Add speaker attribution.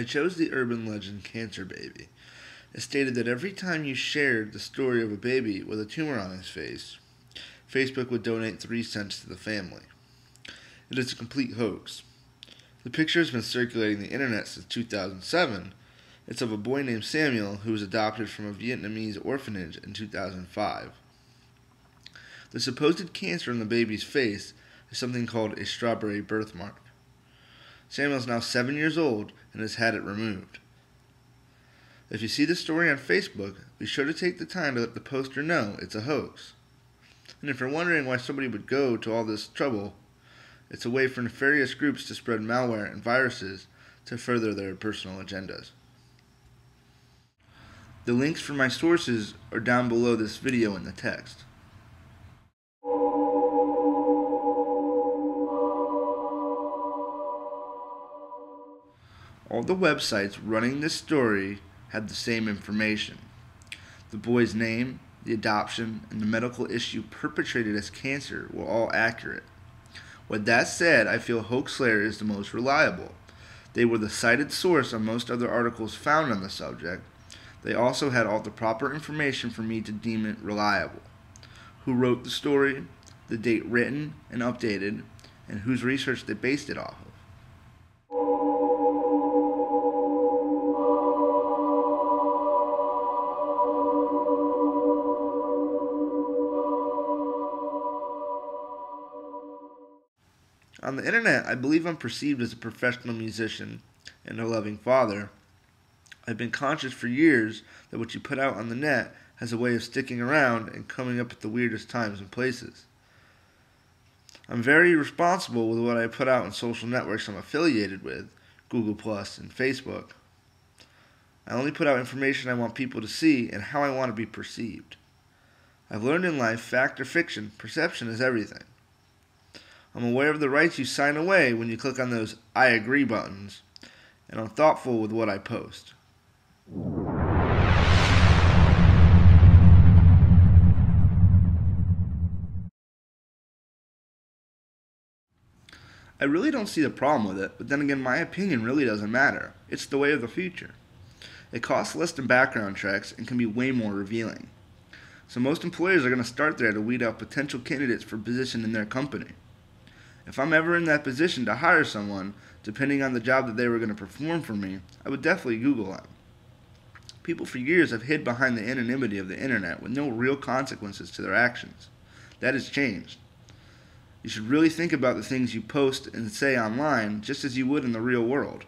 Speaker 1: I chose the urban legend Cancer Baby. It stated that every time you shared the story of a baby with a tumor on his face, Facebook would donate 3 cents to the family. It is a complete hoax. The picture has been circulating the internet since 2007. It's of a boy named Samuel who was adopted from a Vietnamese orphanage in 2005. The supposed cancer on the baby's face is something called a strawberry birthmark. Samuel is now 7 years old and has had it removed. If you see the story on Facebook, be sure to take the time to let the poster know it's a hoax. And if you're wondering why somebody would go to all this trouble, it's a way for nefarious groups to spread malware and viruses to further their personal agendas. The links for my sources are down below this video in the text. All the websites running this story had the same information. The boy's name, the adoption, and the medical issue perpetrated as cancer were all accurate. With that said, I feel Hoaxslayer is the most reliable. They were the cited source on most other articles found on the subject. They also had all the proper information for me to deem it reliable. Who wrote the story, the date written and updated, and whose research they based it off of. On the internet, I believe I'm perceived as a professional musician and a loving father. I've been conscious for years that what you put out on the net has a way of sticking around and coming up at the weirdest times and places. I'm very responsible with what I put out on social networks I'm affiliated with, Google Plus and Facebook. I only put out information I want people to see and how I want to be perceived. I've learned in life, fact or fiction, perception is everything. I'm aware of the rights you sign away when you click on those I agree buttons, and I'm thoughtful with what I post. I really don't see the problem with it, but then again, my opinion really doesn't matter. It's the way of the future. It costs less than background checks and can be way more revealing. So most employers are going to start there to weed out potential candidates for position in their company. If I'm ever in that position to hire someone, depending on the job that they were going to perform for me, I would definitely Google them. People for years have hid behind the anonymity of the internet with no real consequences to their actions. That has changed. You should really think about the things you post and say online just as you would in the real world.